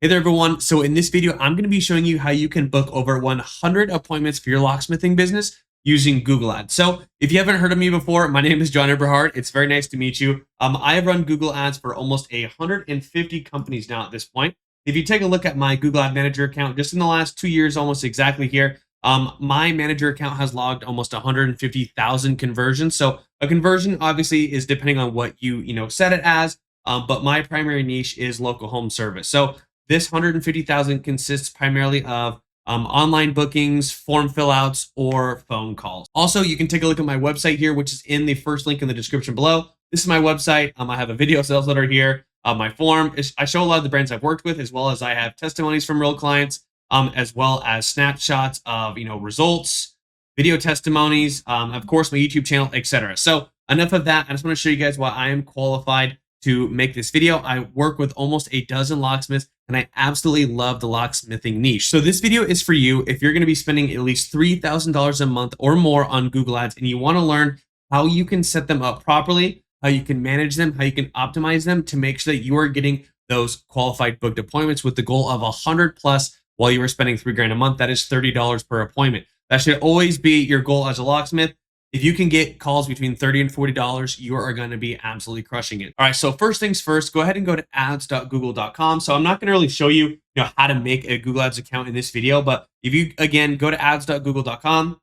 Hey there, everyone. So in this video, I'm going to be showing you how you can book over 100 appointments for your locksmithing business using Google Ads. So if you haven't heard of me before, my name is John Eberhard. It's very nice to meet you. I have run Google Ads for almost 150 companies now at this point. If you take a look at my Google Ad Manager account, just in the last 2 years, almost exactly here, my manager account has logged almost 150,000 conversions. So a conversion obviously is depending on what you set it as, but my primary niche is local home service. So this 150,000 consists primarily of online bookings, form fill outs, or phone calls. Also, you can take a look at my website here, which is in the first link in the description below. This is my website. I have a video sales letter here. My form I show a lot of the brands I've worked with, as well as I have testimonies from real clients, as well as snapshots of results, video testimonies, of course, my YouTube channel, etc. So enough of that. I just want to show you guys why I am qualified to make this video. I work with almost a dozen locksmiths, and I absolutely love the locksmithing niche. So this video is for you if you're going to be spending at least $3,000 a month or more on Google Ads, and you want to learn how you can set them up properly, how you can manage them, how you can optimize them to make sure that you are getting those qualified booked appointments with the goal of 100 plus while you are spending $3,000 a month. That is $30 per appointment. That should always be your goal as a locksmith. If you can get calls between $30 and $40, you are going to be absolutely crushing it. All right, so first things first, go ahead and go to ads.google.com. So I'm not going to really show you, how to make a Google Ads account in this video, but if you, again, go to ads.google.com, and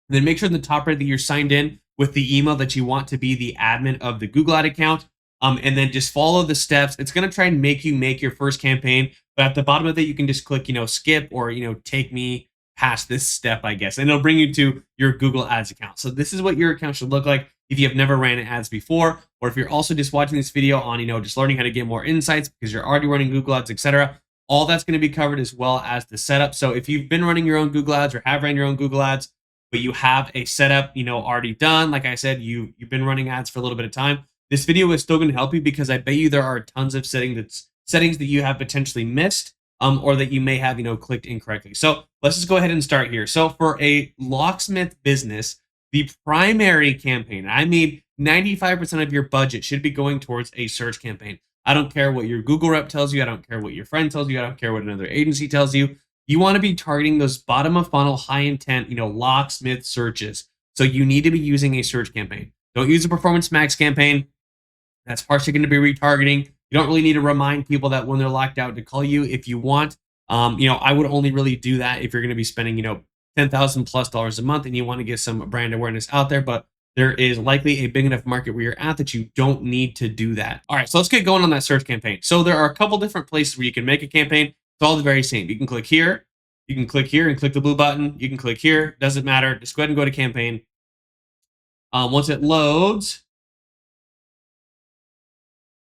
then make sure in the top right that you're signed in with the email that you want to be the admin of the Google Ad account, and then just follow the steps. It's going to try and make you make your first campaign, but at the bottom of it, you can just click, skip or, take me past this step, I guess, and it'll bring you to your Google Ads account. So this is what your account should look like if you have never ran ads before, or if you're also just watching this video on, just learning how to get more insights because you're already running Google Ads, etc. All that's going to be covered, as well as the setup. So if you've been running your own Google Ads or have ran your own Google Ads, but you have a setup, already done, like I said, you've been running ads for a little bit of time, this video is still going to help you because I bet you there are tons of settings that you have potentially missed, or that you may have, clicked incorrectly. So let's just go ahead and start here. So for a locksmith business, the primary campaign, I mean, 95% of your budget should be going towards a search campaign. I don't care what your Google rep tells you. I don't care what your friend tells you. I don't care what another agency tells you. You want to be targeting those bottom of funnel, high intent, locksmith searches. So you need to be using a search campaign. Don't use a performance max campaign. That's partially going to be retargeting. You don't really need to remind people that when they're locked out to call you if you want. I would only really do that if you're going to be spending, $10,000+ a month and you want to get some brand awareness out there. But there is likely a big enough market where you're at that you don't need to do that. All right, so let's get going on that search campaign. So there are a couple different places where you can make a campaign. It's all the very same. You can click here. You can click here and click the blue button. You can click here. Doesn't matter. Just go ahead and go to campaign. Once it loads.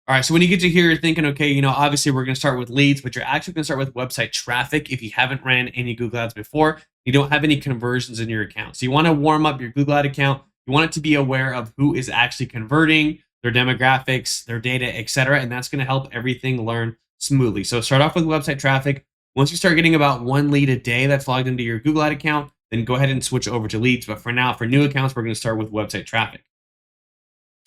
All right, so when you get to here, you're thinking, okay, obviously we're going to start with leads, but you're actually going to start with website traffic if you haven't ran any Google Ads before. You don't have any conversions in your account. So you want to warm up your Google Ad account. You want it to be aware of who is actually converting, their demographics, their data, etc., and that's going to help everything learn smoothly. So start off with website traffic. Once you start getting about one lead a day that's logged into your Google Ad account, then go ahead and switch over to leads. But for now, for new accounts, we're going to start with website traffic.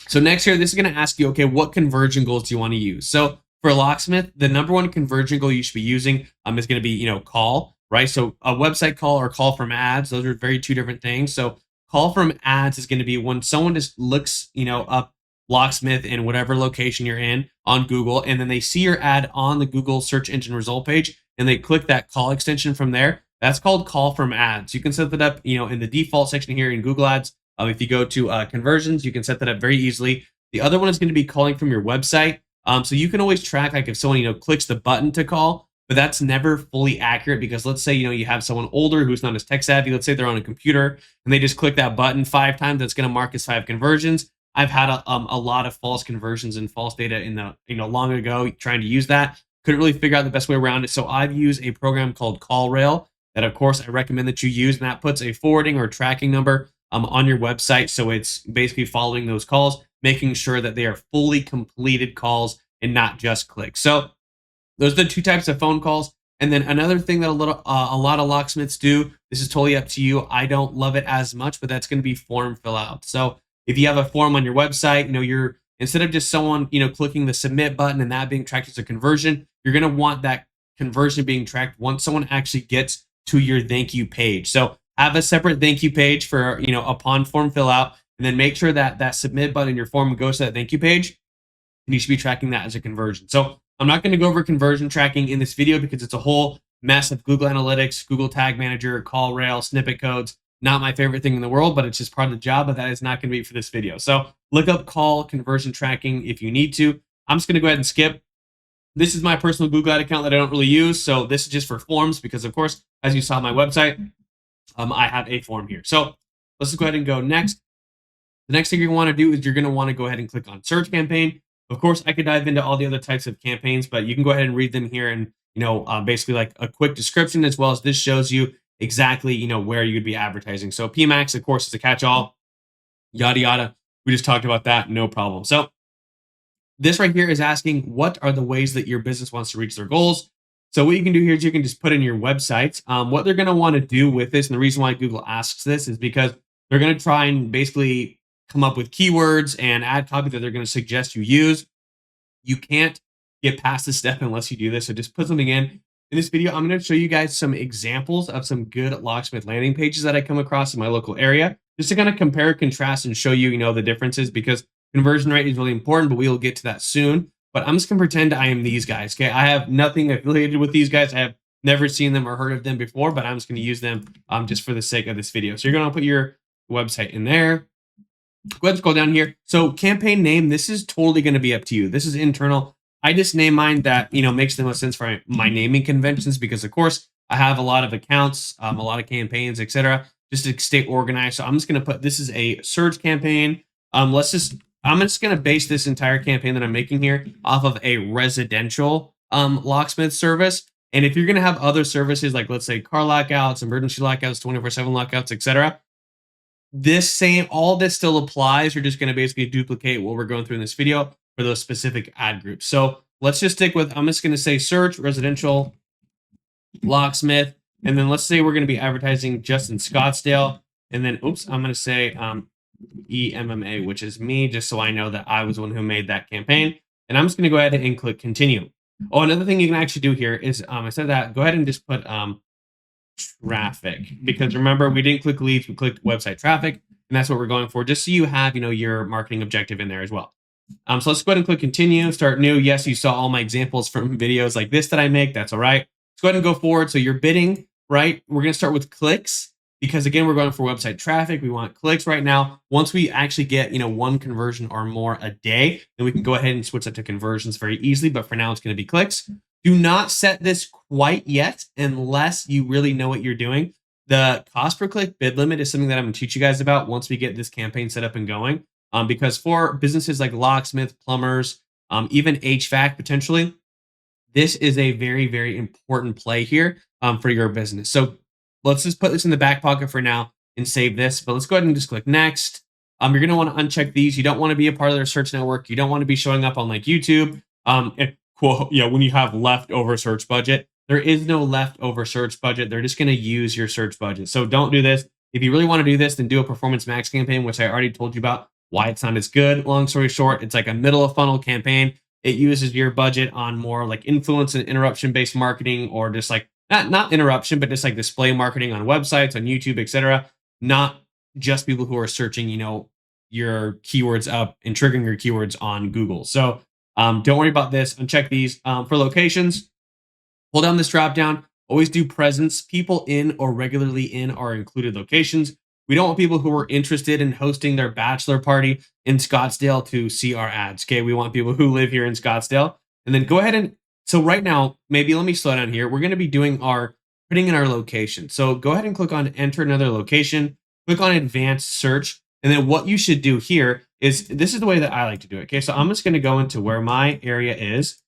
So next here, this is going to ask you, okay, what conversion goals do you want to use? So for a locksmith, the number one conversion goal you should be using is going to be, call, right? So a website call or call from ads, those are two different things. So call from ads is going to be when someone just looks, up locksmith in whatever location you're in on Google, and then they see your ad on the Google search engine result page, and they click that call extension from there. That's called call from ads. You can set that up, in the default section here in Google Ads. If you go to conversions, you can set that up very easily. The other one is going to be calling from your website. So you can always track, like if someone, clicks the button to call, but that's never fully accurate because let's say, you have someone older who's not as tech savvy. Let's say they're on a computer and they just click that button 5 times. That's going to mark as 5 conversions. I've had a lot of false conversions and false data in the, long ago trying to use that. Couldn't really figure out the best way around it. So I've used a program called CallRail that, of course, I recommend that you use. And that puts a forwarding or tracking number on your website. So it's basically following those calls, making sure that they are fully completed calls and not just clicks. So those are the 2 types of phone calls. And then another thing that a lot of locksmiths do, this is totally up to you. I don't love it as much, but that's going to be form fill out. So if you have a form on your website, you're instead of just someone, clicking the submit button and that being tracked as a conversion, you're going to want that conversion being tracked once someone actually gets to your thank you page. So have a separate thank you page for, upon form fill out, and then make sure that that submit button in your form goes to that thank you page, and you should be tracking that as a conversion. So I'm not going to go over conversion tracking in this video because it's a whole mess of Google Analytics, Google Tag Manager, call rail, snippet codes. Not my favorite thing in the world, but it's just part of the job, but that is not going to be for this video. So look up call conversion tracking if you need to. I'm just going to go ahead and skip. This is my personal Google Ad account that I don't really use. So this is just for forms because, of course, as you saw on my website, I have a form here. So let's just go ahead and go next. The next thing you want to do is you're going to want to go ahead and click on search campaign. Of course, I could dive into all the other types of campaigns, but you can go ahead and read them here and, basically like a quick description, as well as this shows you exactly, where you'd be advertising. So PMAX, of course, is a catch-all, yada, yada. We just talked about that, no problem. So this right here is asking what are the ways that your business wants to reach their goals. So what you can do here is you can just put in your website. What they're going to want to do with this, and the reason why Google asks this is because they're going to try and basically come up with keywords and ad copy that they're going to suggest you use. You can't get past this step unless you do this. So just put something in. In this video, I'm going to show you guys some examples of some good locksmith landing pages that I come across in my local area, just to kind of compare, contrast, and show you, the differences, because conversion rate is really important, but we will get to that soon. But I'm just going to pretend I am these guys. Okay. I have nothing affiliated with these guys. I have never seen them or heard of them before, but I'm just going to use them just for the sake of this video. So you're going to put your website in there. Go ahead and scroll down here. So campaign name, this is totally going to be up to you. This is internal. I just name mine that, makes the most sense for my naming conventions, because of course I have a lot of accounts, a lot of campaigns, etc., just to stay organized. So I'm just going to put, this is a search campaign. I'm just going to base this entire campaign that I'm making here off of a residential locksmith service. And if you're going to have other services, like let's say car lockouts, emergency lockouts, 24/7 lockouts, etc., all this still applies. You're just going to basically duplicate what we're going through in this video for those specific ad groups. So let's just stick with, I'm just going to say search residential locksmith. And then let's say we're going to be advertising just in Scottsdale. And then, I'm going to say EMMA, which is me, just so I know that I was the one who made that campaign. And I'm just going to go ahead and click continue. Oh, another thing you can actually do here is, instead of that, go ahead and just put traffic, because remember, we didn't click leads, we clicked website traffic, and that's what we're going for, just so you have, your marketing objective in there as well. So let's go ahead and click continue, start new. Yes, you saw all my examples from videos like this that I make. That's all right. Let's go ahead and go forward. So you're bidding, right? We're going to start with clicks, because again, we're going for website traffic. We want clicks right now. Once we actually get, one conversion or more a day, then we can go ahead and switch that to conversions very easily. But for now, it's going to be clicks. Do not set this quite yet unless you really know what you're doing. The cost per click bid limit is something that I'm going to teach you guys about once we get this campaign set up and going. Because for businesses like locksmith, plumbers, even HVAC potentially, this is a very, very important play here for your business. So let's just put this in the back pocket for now and save this. But let's go ahead and just click next. You're going to want to uncheck these. You don't want to be a part of their search network. You don't want to be showing up on like YouTube. When you have leftover search budget, there is no leftover search budget. They're just going to use your search budget. So don't do this. If you really want to do this, then do a performance max campaign, which I already told you about why it's not as good. Long story short, it's like a middle of funnel campaign. It uses your budget on more like influence and interruption based marketing, or just like not interruption, but just like display marketing on websites, on YouTube, etc. Not just people who are searching, your keywords up and triggering your keywords on Google. So don't worry about this. Uncheck these. For locations, hold down this drop down. Always do presence. People in or regularly in are included locations. We don't want people who are interested in hosting their bachelor party in Scottsdale to see our ads. Okay, we want people who live here in Scottsdale. And then go ahead and, so right now, maybe let me slow down here. We're going to be putting in our location. So go ahead and click on enter another location, click on advanced search. And then what you should do here is, this is the way that I like to do it. Okay, so I'm just going to go into where my area is.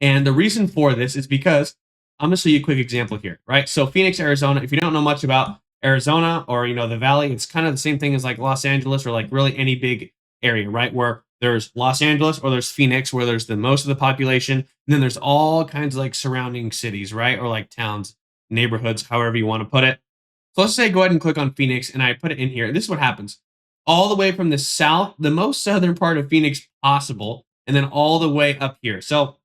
And the reason for this is because I'm going to show you a quick example here, right? So Phoenix, Arizona, if you don't know much about Arizona or, the Valley, it's kind of the same thing as like Los Angeles or like really any big area, right? Where there's Los Angeles or there's Phoenix, where there's the most of the population. And then there's all kinds of like surrounding cities, right? Or like towns, neighborhoods, however you want to put it. So let's say go ahead and click on Phoenix, and I put it in here. This is what happens. All the way from the south, the most southern part of Phoenix possible, and then all the way up here. So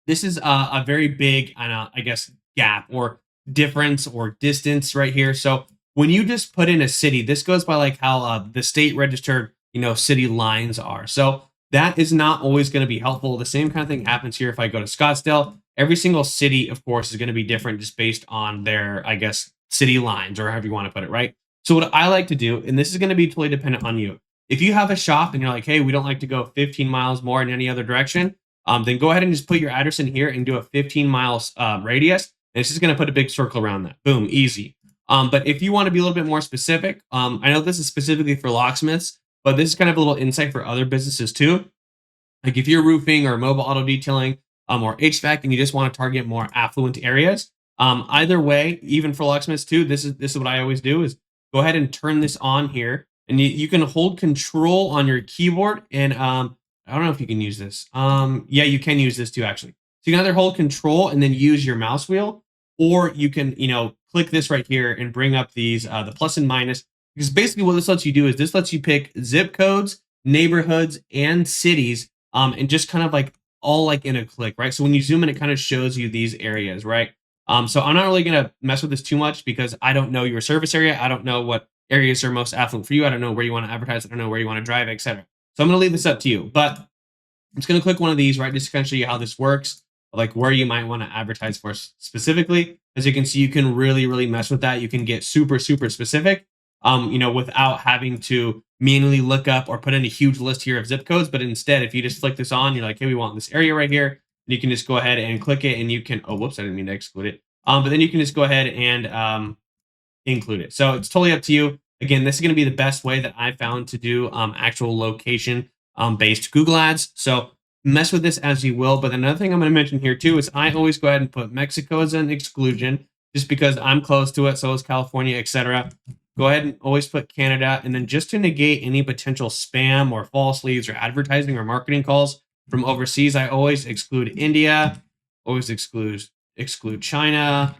This is a very big, I guess, gap or difference or distance right here. So when you just put in a city, this goes by like how the state registered, city lines are. So that is not always going to be helpful. The same kind of thing happens here if I go to Scottsdale. Every single city, of course, is going to be different just based on their, I guess, city lines or however you want to put it, right? So what I like to do, and this is going to be totally dependent on you. If you have a shop and you're like, hey, we don't like to go 15 miles more in any other direction, then go ahead and just put your address in here and do a 15 miles radius. And it's just going to put a big circle around that. Boom, easy. But if you want to be a little bit more specific, I know this is specifically for locksmiths, but this is kind of a little insight for other businesses too. Like if you're roofing or mobile auto detailing or HVAC and you just want to target more affluent areas, either way, even for locksmiths too, this is what I always do is go ahead and turn this on here, and you can hold control on your keyboard. And I don't know if you can use this. Yeah, you can use this too actually. So you can either hold control and then use your mouse wheel, or you can click this right here and bring up these the plus and minus, because basically what this lets you do is this lets you pick zip codes, neighborhoods, and cities, and just kind of like all like in a click, right? So when you zoom in, it kind of shows you these areas, right? So I'm not really gonna mess with this too much because I don't know your service area. I don't know what areas are most affluent for you. I don't know where you want to advertise. I don't know where you want to drive, etc. So I'm gonna leave this up to you. But I'm just gonna click one of these, right? Just to kind of show you how this works, like where you might want to advertise for specifically. As you can see, you can really, really mess with that. You can get super, super specific, without having to manually look up or put in a huge list here of zip codes. But instead, if you just flick this on, you're like, hey, we want this area right here. And you can just go ahead and click it, and you can, oh, whoops, I didn't mean to exclude it. But then you can just go ahead and include it. So it's totally up to you. Again, this is going to be the best way that I found to do actual location based Google ads. So mess with this as you will. But another thing I'm going to mention here too is I always go ahead and put Mexico as an exclusion just because I'm close to it. So is California, etc. Go ahead and always put Canada. And then just to negate any potential spam or false leads or advertising or marketing calls from overseas, I always exclude India, always exclude China,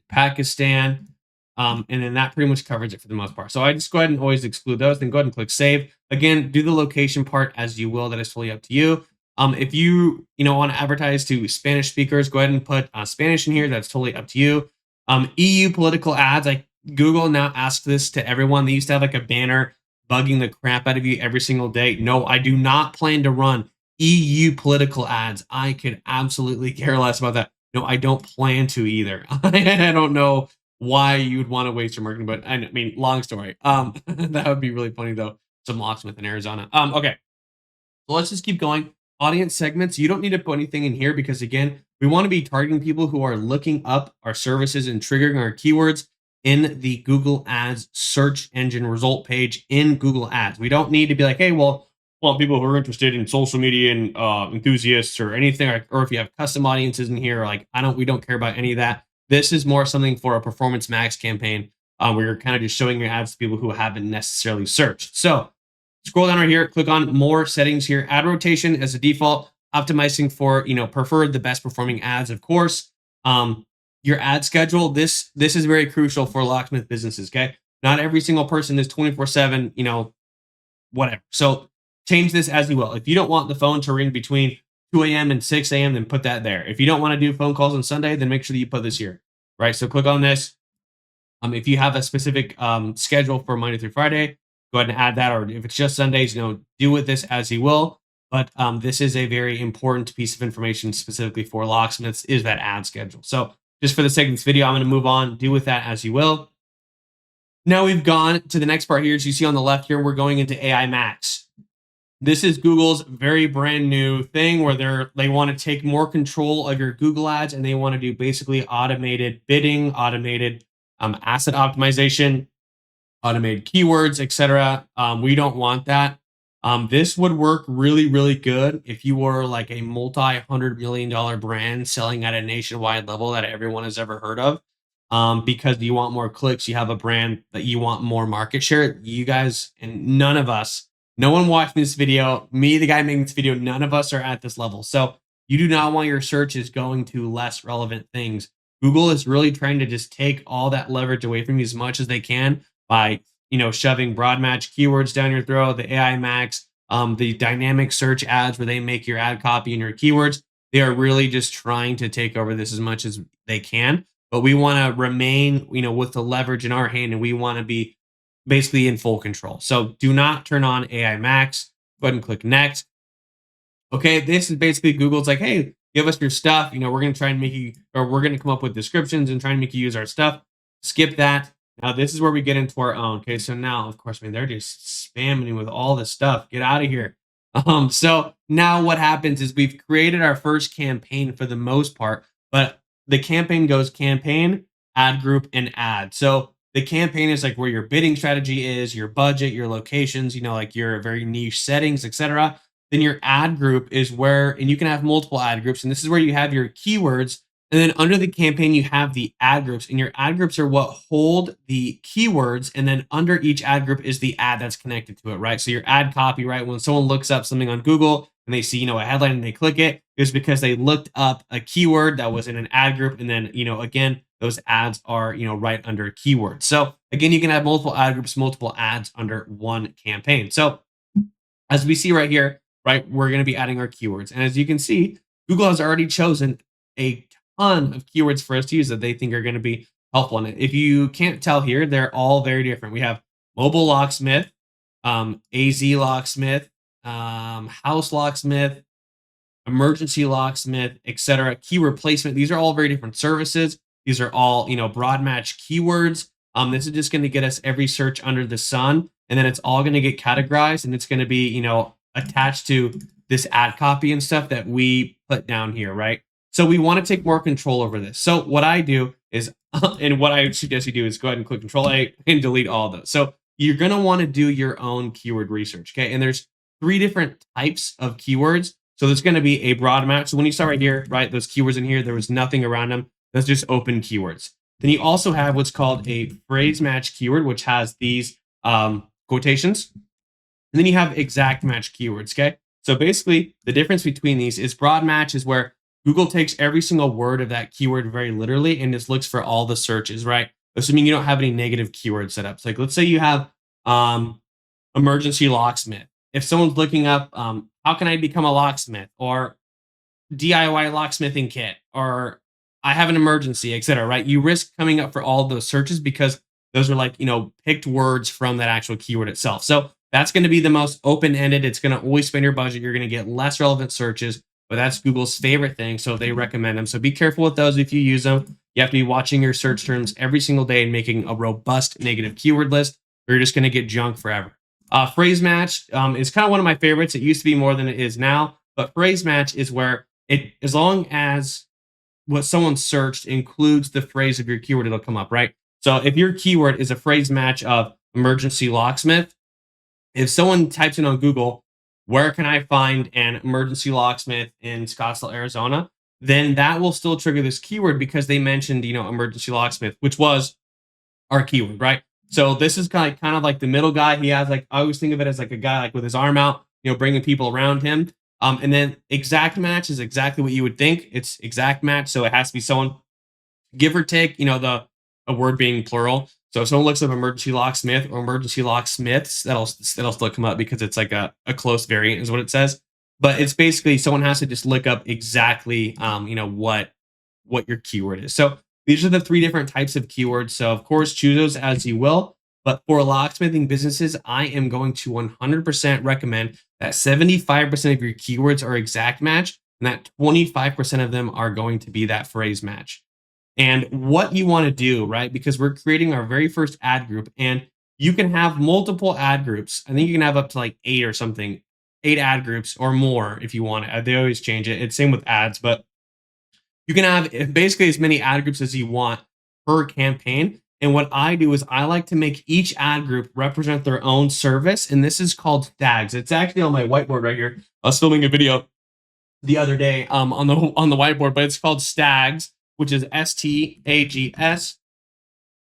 Pakistan, and then that pretty much covers it for the most part. So I just go ahead and always exclude those. Then go ahead and click save. Again, do the location part as you will. That is totally up to you. If you want to advertise to Spanish speakers, go ahead and put Spanish in here. That's totally up to you. EU political ads, like Google now asks this to everyone. They used to have like a banner bugging the crap out of you every single day. No, I do not plan to run EU political ads. I could absolutely care less about that. No, I don't plan to either. I don't know why you would want to waste your marketing, but I mean, long story. That would be really funny though. Some locksmith in Arizona. Okay, so let's just keep going. Audience segments. You don't need to put anything in here because again, we want to be targeting people who are looking up our services and triggering our keywords in the Google Ads search engine result page in Google Ads. We don't need to be like, hey, well, people who are interested in social media and enthusiasts or anything, or if you have custom audiences in here, like we don't care about any of that. This is more something for a performance max campaign where you're kind of just showing your ads to people who haven't necessarily searched. So scroll down right here, click on more settings here. Ad rotation as a default, optimizing for preferred the best performing ads, of course. Your ad schedule. This is very crucial for locksmith businesses. Okay, not every single person is 24/7. Whatever. So change this as you will. If you don't want the phone to ring between 2 a.m. and 6 a.m., then put that there. If you don't want to do phone calls on Sunday, then make sure that you put this here, right? So click on this. If you have a specific schedule for Monday through Friday, go ahead and add that. Or if it's just Sundays, do with this as you will. But this is a very important piece of information specifically for locksmiths is that ad schedule. So just for the sake of this video, I'm going to move on. Do with that as you will. Now we've gone to the next part here. As you see on the left here, we're going into AI Max. This is Google's very brand new thing where they want to take more control of your Google ads, and they want to do basically automated bidding, automated asset optimization, automated keywords, etc. We don't want that. This would work really, really good if you were like a multi-$100 million brand selling at a nationwide level that everyone has ever heard of. Because you want more clicks, you have a brand that you want more market share. You guys and none of us, no one watching this video, me, the guy making this video, none of us are at this level. So you do not want your searches going to less relevant things. Google is really trying to just take all that leverage away from you as much as they can by shoving broad match keywords down your throat, the AI Max, the dynamic search ads where they make your ad copy and your keywords. They are really just trying to take over this as much as they can. But we want to remain, with the leverage in our hand, and we want to be basically in full control. So do not turn on AI Max. Go ahead and click next. Okay, this is basically Google's like, hey, give us your stuff. We're going to try and make you, or we're going to come up with descriptions and try and make you use our stuff. Skip that. Now, this is where we get into our own. Okay, so now, of course, they're just spamming you with all this stuff. Get out of here. So now what happens is we've created our first campaign for the most part, but the campaign goes campaign, ad group, and ad. So the campaign is like where your bidding strategy is, your budget, your locations, like your very niche settings, etc. Then your ad group is where, and you can have multiple ad groups, and this is where you have your keywords. And then under the campaign, you have the ad groups, and your ad groups are what hold the keywords. And then under each ad group is the ad that's connected to it, right? So your ad copy, right? When someone looks up something on Google and they see, a headline and they click it, is because they looked up a keyword that was in an ad group. And then, again, those ads are, right under a keyword. So again, you can have multiple ad groups, multiple ads under one campaign. So as we see right here, right, we're going to be adding our keywords. And as you can see, Google has already chosen a ton of keywords for us to use that they think are going to be helpful in it. If you can't tell here, they're all very different. We have mobile locksmith, AZ locksmith, house locksmith, emergency locksmith, etc. Key replacement. These are all very different services. These are all, broad match keywords. This is just going to get us every search under the sun, and then it's all going to get categorized, and it's going to be, attached to this ad copy and stuff that we put down here, right? So we want to take more control over this. So what I do is, and what I suggest you do is go ahead and click Control A and delete all of those. So you're going to want to do your own keyword research, okay? And there's 3 different types of keywords. So there's going to be a broad match. So when you start right here, right, those keywords in here, there was nothing around them. That's just open keywords. Then you also have what's called a phrase match keyword, which has these quotations. And then you have exact match keywords, okay? So basically, the difference between these is broad match is where Google takes every single word of that keyword very literally and just looks for all the searches, right? Assuming you don't have any negative keyword setups. Like let's say you have emergency locksmith. If someone's looking up, how can I become a locksmith? Or DIY locksmithing kit, or I have an emergency, etc. Right? You risk coming up for all those searches because those are like, picked words from that actual keyword itself. So that's going to be the most open-ended. It's going to always spend your budget. You're going to get less relevant searches, but that's Google's favorite thing. So they recommend them. So be careful with those if you use them. You have to be watching your search terms every single day and making a robust negative keyword list, or you're just going to get junk forever. Phrase match is kind of one of my favorites. It used to be more than it is now, but phrase match is where as long as what someone searched includes the phrase of your keyword, it'll come up, right? So if your keyword is a phrase match of emergency locksmith, if someone types in on Google, where can I find an emergency locksmith in Scottsdale, Arizona? Then that will still trigger this keyword because they mentioned, emergency locksmith, which was our keyword, right? So this is kind of like the middle guy. He has I always think of it as like a guy like with his arm out, bringing people around him. And then exact match is exactly what you would think. It's exact match. So it has to be someone, give or take, a word being plural. So if someone looks up emergency locksmith or emergency locksmiths, that'll still come up because it's like a close variant is what it says. But it's basically someone has to just look up exactly, what your keyword is. So these are the 3 different types of keywords. So of course, choose those as you will. But for locksmithing businesses, I am going to 100% recommend that 75% of your keywords are exact match, and that 25% of them are going to be that phrase match. And what you want to do, right? Because we're creating our very first ad group, and you can have multiple ad groups. I think you can have up to like 8 or something, 8 ad groups or more if you want it. They always change it. It's same with ads, but you can have basically as many ad groups as you want per campaign. And what I do is I like to make each ad group represent their own service. And this is called tags. It's actually on my whiteboard right here. I was filming a video the other day on the whiteboard, but it's called STAGS, which is STAGS.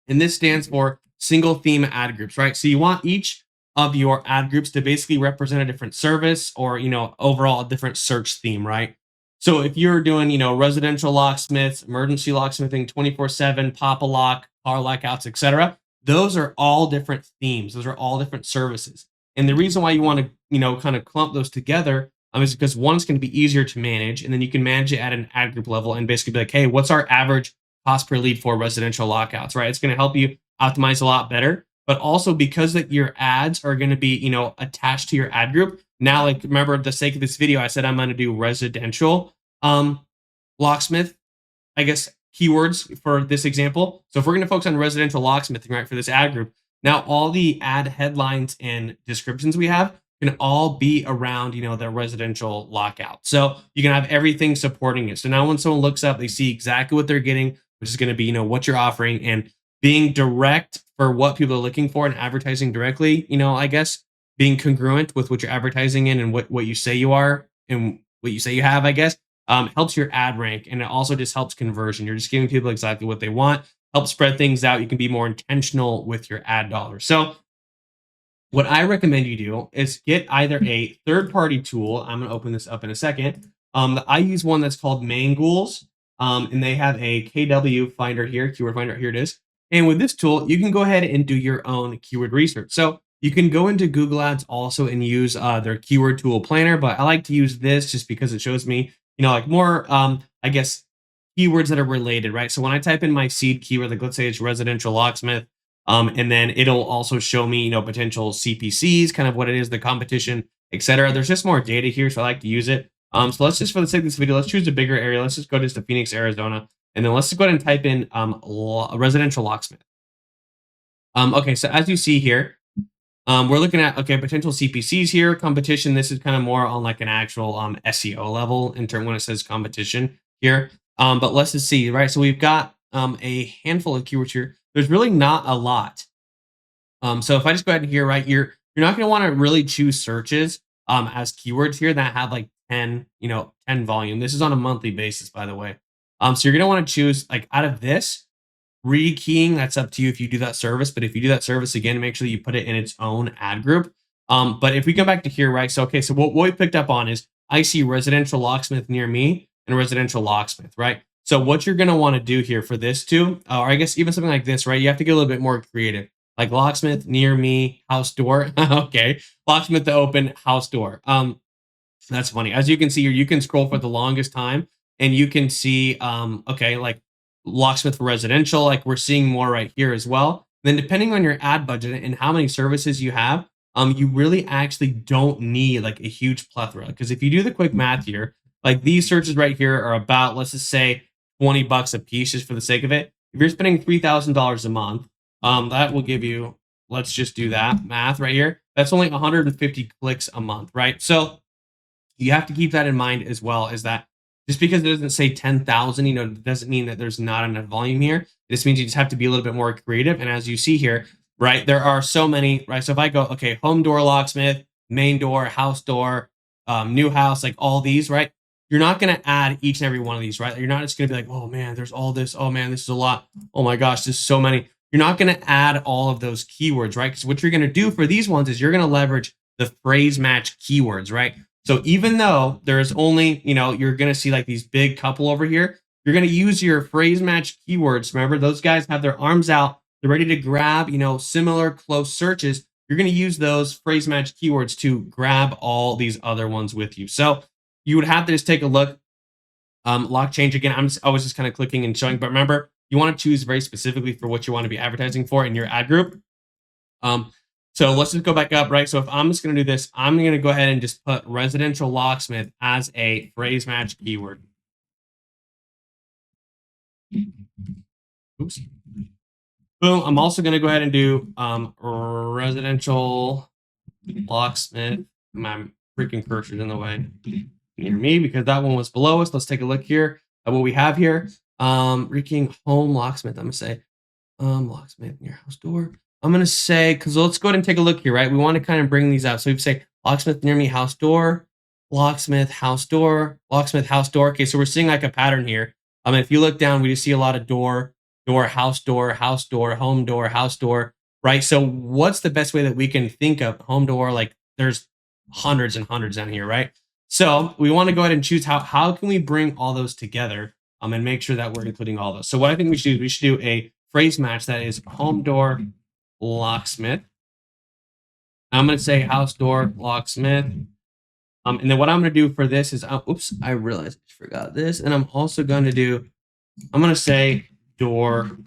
And this stands for single theme ad groups, right? So you want each of your ad groups to basically represent a different service or, overall a different search theme, right? So if you're doing, residential locksmiths, emergency locksmithing, 24/7, pop-a-lock, car lockouts, etc., those are all different themes. Those are all different services. And the reason why you want to, kind of clump those together is because one's going to be easier to manage, and then you can manage it at an ad group level and basically be like, hey, what's our average cost per lead for residential lockouts, right? It's going to help you optimize a lot better. But also because that your ads are going to be, attached to your ad group. Now, like, remember the sake of this video, I said I'm going to do residential locksmith, I guess, keywords for this example. So if we're going to focus on residential locksmithing, right, for this ad group, now all the ad headlines and descriptions we have can all be around, the residential lockout. So you can have everything supporting it. So now when someone looks up, they see exactly what they're getting, which is going to be, what you're offering, and being direct for what people are looking for and advertising directly, I guess being congruent with what you're advertising in and what you say you are and what you say you have, I guess, helps your ad rank. And it also just helps conversion. You're just giving people exactly what they want, help spread things out. You can be more intentional with your ad dollars. So what I recommend you do is get either a third-party tool. I'm going to open this up in a second. I use one that's called Mangools, and they have a KW finder here, keyword finder. Here it is. And with this tool, you can go ahead and do your own keyword research. So you can go into Google Ads also and use their keyword tool planner, but I like to use this just because it shows me, like more, I guess, keywords that are related, right? So when I type in my seed keyword, like let's say it's residential locksmith, and then it'll also show me, potential CPCs, kind of what it is, the competition, etc. There's just more data here, so I like to use it. So let's just, for the sake of this video, let's choose a bigger area. Let's just go to Phoenix, Arizona, and then let's just go ahead and type in residential locksmith. Okay, so as you see here, we're looking at, potential CPCs here, competition. This is kind of more on like an actual SEO level in terms when it says competition here. But let's just see, right? So we've got a handful of keywords here. There's really not a lot. So if I just go ahead and here, right, you're not going to want to really choose searches as keywords here that have like 10 volume. This is on a monthly basis, by the way. So you're going to want to choose, like, out of this, rekeying, that's up to you if you do that service. But if you do that service, again, make sure that you put it in its own ad group. But if we go back to here, right, so okay, so what we picked up on is I see residential locksmith near me and residential locksmith, right? So what you're going to want to do here for this too, or I guess even something like this, right, you have to get a little bit more creative, like locksmith near me, house door. Okay, locksmith to open, house door. That's funny. As you can see here, you can scroll for the longest time and you can see, okay, like locksmith for residential, like we're seeing more right here as well. Then depending on your ad budget and how many services you have, you really actually don't need like a huge plethora. Because if you do the quick math here, like these searches right here are about, let's just say, $20 a piece, just for the sake of it. If you're spending $3,000 a month, that will give you, let's just do that math right here. That's only 150 clicks a month, right? So you have to keep that in mind as well, is that just because it doesn't say 10,000, it doesn't mean that there's not enough volume here. This means you just have to be a little bit more creative. And as you see here, right, there are so many, right? So if I go, okay, home door locksmith, main door, house door, new house, like all these, right? You're not going to add each and every one of these, right? You're not just going to be like, oh man, there's all this. Oh man, this is a lot. Oh my gosh, there's so many. You're not going to add all of those keywords, right? Because what you're going to do for these ones is you're going to leverage the phrase match keywords, right? So even though there's only, you're going to see like these big couple over here, you're going to use your phrase match keywords. Remember, those guys have their arms out. They're ready to grab, similar close searches. You're going to use those phrase match keywords to grab all these other ones with you. So you would have to just take a look. Lock change again. I was just kind of clicking and showing, but remember, you want to choose very specifically for what you want to be advertising for in your ad group. So let's just go back up, right? So if I'm just going to do this, I'm going to go ahead and just put residential locksmith as a phrase match keyword. Oops. Boom. I'm also going to go ahead and do residential locksmith. My freaking cursor's in the way near me because that one was below us. Let's take a look here at what we have here. Rekeying home locksmith. I'm going to say locksmith near house door. I'm going to say, because let's go ahead and take a look here, right? We want to kind of bring these out. So we say locksmith near me, house door, locksmith, house door, locksmith, house door. Okay, so we're seeing like a pattern here. If you look down, we just see a lot of door, house door, home door, house door, right? So what's the best way that we can think of home door? Like there's hundreds and hundreds down here, right? So we want to go ahead and choose how can we bring all those together and make sure that we're including all those. So what I think we should do, we should do a phrase match that is home door, locksmith. I'm going to say house door locksmith. And then what I'm going to do for this is, oops, I realized I forgot this. And I'm also going to do, I'm going to say door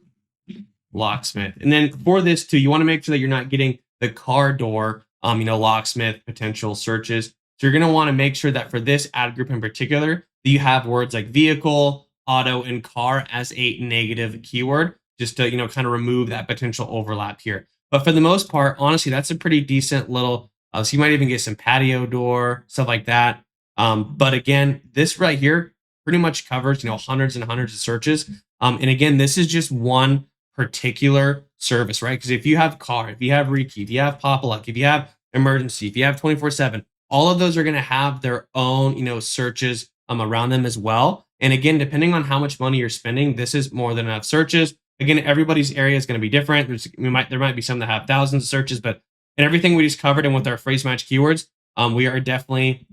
locksmith. And then for this too, you want to make sure that you're not getting the car door, locksmith potential searches. So you're going to want to make sure that for this ad group in particular, that you have words like vehicle, auto, and car as a negative keyword, just to, kind of remove that potential overlap here. But for the most part, honestly, that's a pretty decent little, so you might even get some patio door, stuff like that. But again, this right here pretty much covers, hundreds and hundreds of searches. And again, this is just one particular service, right? Because if you have car, if you have rekey, if you have pop luck, if you have emergency, if you have 24/7, all of those are going to have their own, searches around them as well. And again, depending on how much money you're spending, this is more than enough searches. Again, everybody's area is going to be different. There might be some that have thousands of searches, but in everything we just covered and with our phrase match keywords, we are definitely,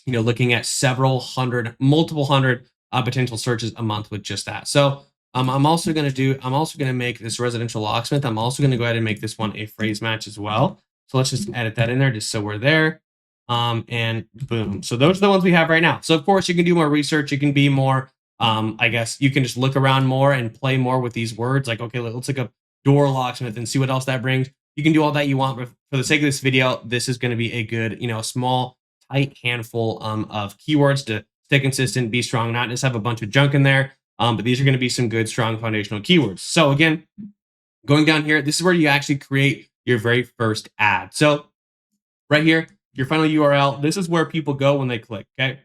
looking at several hundred, multiple hundred potential searches a month with just that. So I'm also going to make this residential locksmith. I'm also going to go ahead and make this one a phrase match as well. So let's just edit that in there just so we're there. And boom. So those are the ones we have right now. So of course you can do more research. You can be more, I guess you can just look around more and play more with these words. Like, okay, let's look up door locksmith and see what else that brings. You can do all that you want, but for the sake of this video, this is going to be a good, small, tight handful of keywords to stay consistent, be strong, not just have a bunch of junk in there. But these are going to be some good, strong foundational keywords. So again, going down here, this is where you actually create your very first ad. So right here, your final URL, this is where people go when they click, okay?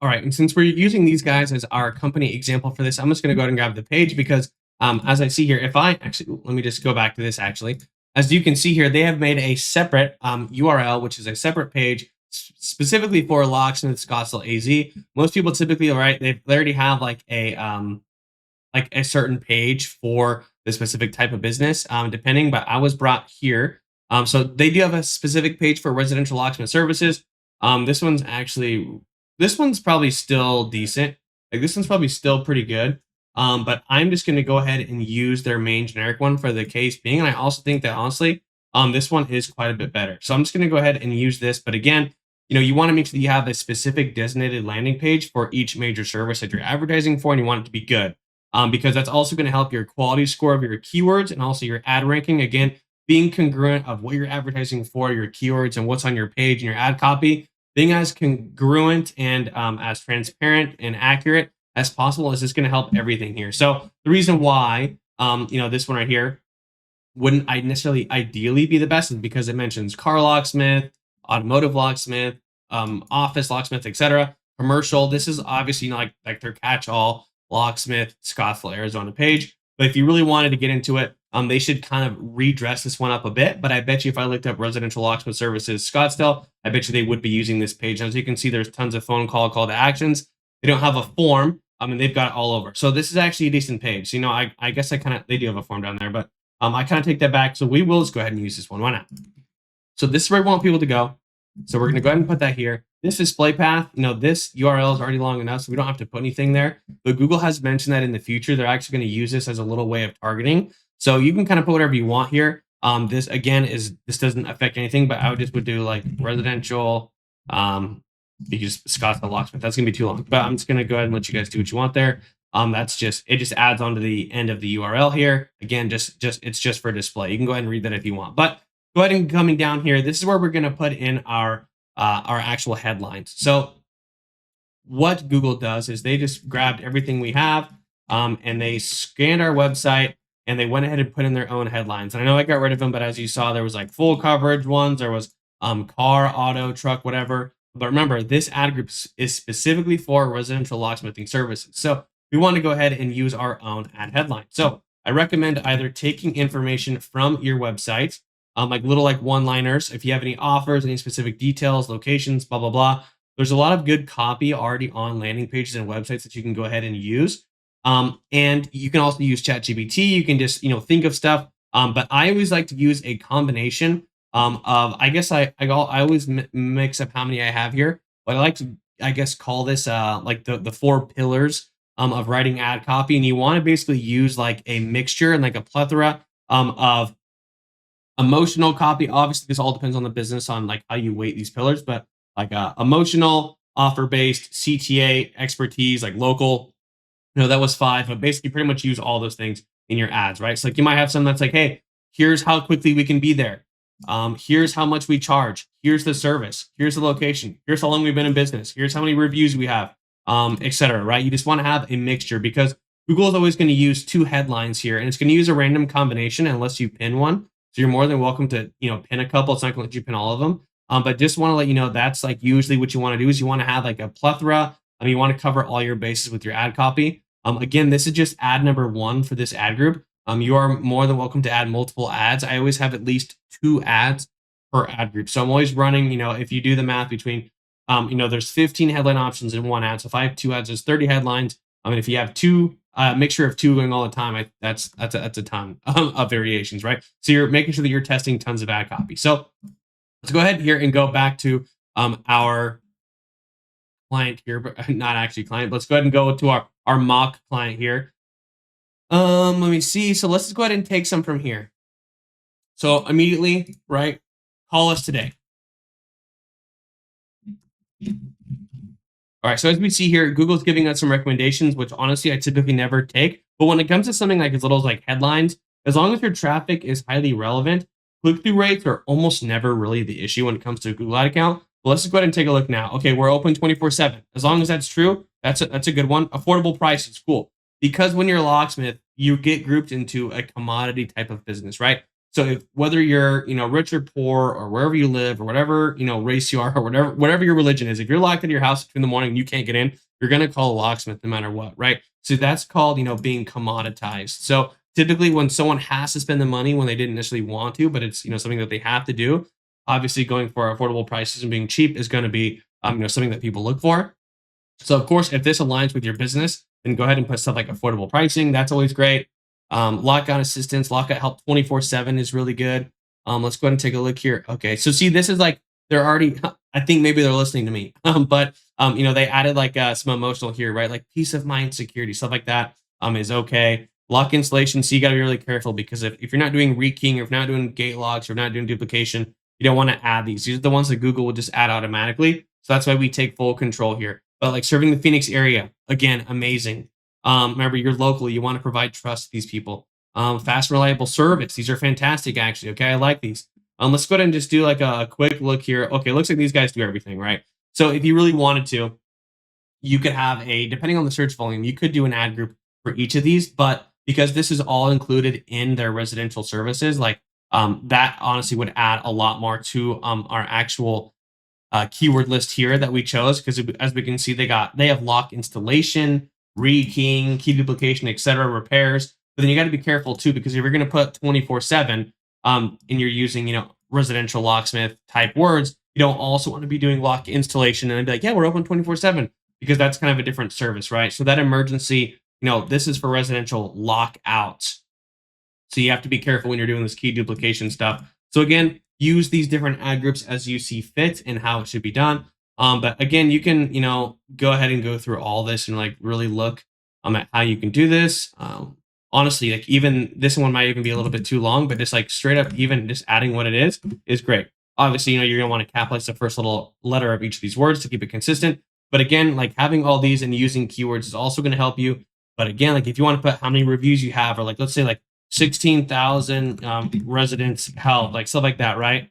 All right, and since we're using these guys as our company example for this, I'm just going to go ahead and grab the page because as I see here, if I actually, let me just go back to this actually. As you can see here, they have made a separate URL, which is a separate page specifically for Locksmith Scottsdale AZ. Most people typically, right, they already have like a certain page for the specific type of business, depending, but I was brought here. So they do have a specific page for residential locksmith services. This one's probably still decent. Like this one's probably still pretty good. But I'm just going to go ahead and use their main generic one for the case being. And I also think that honestly, this one is quite a bit better. So I'm just going to go ahead and use this. But again, you want to make sure that you have a specific designated landing page for each major service that you're advertising for, and you want it to be good. Because that's also going to help your quality score of your keywords and also your ad ranking. Again, being congruent of what you're advertising for, your keywords, and what's on your page and your ad copy, being as congruent and as transparent and accurate as possible is just going to help everything here. So the reason why, this one right here wouldn't necessarily ideally be the best is because it mentions car locksmith, automotive locksmith, office locksmith, etc. Commercial. This is obviously not like their catch-all locksmith Scottsdale, Arizona page. But if you really wanted to get into it, they should kind of redress this one up a bit. But I bet you if I looked up residential locksmith services Scottsdale, I bet you they would be using this page. As you can see, there's tons of phone call to actions. They don't have a form. They've got it all over. So this is actually a decent page. So, I guess they do have a form down there, but I kind of take that back. So we will just go ahead and use this one. Why not? So this is where we want people to go. So we're going to go ahead and put that here. This display path, this URL is already long enough, so we don't have to put anything there. But Google has mentioned that in the future, they're actually going to use this as a little way of targeting. So you can kind of put whatever you want here. This doesn't affect anything, but I would do like residential, because Scottsdale locksmith. That's going to be too long. But I'm just going to go ahead and let you guys do what you want there. It just adds on to the end of the URL here. Again, it's just for display. You can go ahead and read that if you want. But go ahead and coming down here, this is where we're going to put in our actual headlines. So what Google does is they just grabbed everything we have and they scanned our website and they went ahead and put in their own headlines. And I know I got rid of them, but as you saw, there was like full coverage ones. There was car, auto, truck, whatever. But remember, this ad group is specifically for residential locksmithing services. So we want to go ahead and use our own ad headline. So I recommend either taking information from your website, like one-liners. If you have any offers, any specific details, locations, blah, blah, blah. There's a lot of good copy already on landing pages and websites that you can go ahead and use. And you can also use ChatGPT. You can just, think of stuff. But I always like to use a combination of, I always mix up how many I have here. But I like to, call this like the 4 pillars of writing ad copy. And you want to basically use like a mixture and like a plethora of Emotional copy, obviously, this all depends on the business on like how you weight these pillars, but like emotional, offer based, CTA, expertise, like local. That was five, but basically pretty much use all those things in your ads, right? So like you might have something that's like, hey, here's how quickly we can be there. Here's how much we charge. Here's the service. Here's the location. Here's how long we've been in business. Here's how many reviews we have, etc. Right? You just want to have a mixture because Google is always going to use two headlines here, and it's going to use a random combination unless you pin one. So you're more than welcome to pin a couple. It's not going to let you pin all of them. But just want to let you know that's like usually what you want to do is you want to have like a plethora. You want to cover all your bases with your ad copy. Again, this is just ad number one for this ad group. You are more than welcome to add multiple ads. I always have at least 2 ads per ad group. So I'm always running, if you do the math between, there's 15 headline options in one ad. So if I have 2 ads, there's 30 headlines. I mean, if you have 2, mixture of 2 going all the time, that's a ton of variations, right? So you're making sure that you're testing tons of ad copy. So let's go ahead here and go back to our client here, but not actually client. Let's go ahead and go to our mock client here. Let me see. So let's just go ahead and take some from here. So immediately, right? Call us today. All right. So as we see here, Google's giving us some recommendations, which honestly I typically never take. But when it comes to something like as little as like headlines, as long as your traffic is highly relevant, click-through rates are almost never really the issue when it comes to a Google ad account. But let's just go ahead and take a look now. Okay, we're open 24/7. As long as that's true, that's a good one. Affordable prices, cool. Because when you're a locksmith, you get grouped into a commodity type of business, right? So if whether you're rich or poor or wherever you live or whatever race you are or whatever your religion is, if you're locked in your house at 2 a.m. and you can't get in, you're gonna call a locksmith no matter what, right? So that's called being commoditized. So typically when someone has to spend the money when they didn't initially want to, but it's something that they have to do, obviously going for affordable prices and being cheap is going to be something that people look for. So of course, if this aligns with your business, then go ahead and put stuff like affordable pricing. That's always great. Lockout assistance, lockout help 24/7 is really good. Let's go ahead and take a look here. Okay, so see, this is like they're already. I think maybe they're listening to me, but they added like some emotional here, right? Like peace of mind, security, stuff like that is okay. Lock installation, so you got to be really careful because if you're not doing rekeying or if you're not doing gate locks or not doing duplication, you don't want to add these. These are the ones that Google will just add automatically. So that's why we take full control here. But like serving the Phoenix area, again, amazing. Remember, you're local. You want to provide trust to these people. Fast, reliable service. These are fantastic, actually. Okay, I like these. Let's go ahead and just do like a quick look here. Okay, looks like these guys do everything, right? So if you really wanted to, you could have depending on the search volume, you could do an ad group for each of these. But because this is all included in their residential services, like that honestly would add a lot more to our actual keyword list here that we chose, because as we can see, they have lock installation, rekeying, key duplication, etc., repairs. But then you got to be careful too, because if you're going to put 24/7 and you're using residential locksmith type words, you don't also want to be doing lock installation and be like, yeah, we're open 24/7, because that's kind of a different service, right? So that emergency, this is for residential lockouts. So you have to be careful when you're doing this key duplication stuff. So again, use these different ad groups as you see fit and how it should be done. But again, you can, go ahead and go through all this and like really look at how you can do this. Honestly, like even this one might even be a little bit too long, but just like straight up, even just adding what it is great. Obviously, you're going to want to capitalize the first little letter of each of these words to keep it consistent. But again, like having all these and using keywords is also going to help you. But again, like if you want to put how many reviews you have, or like, let's say like 16,000 residents help, like stuff like that, right?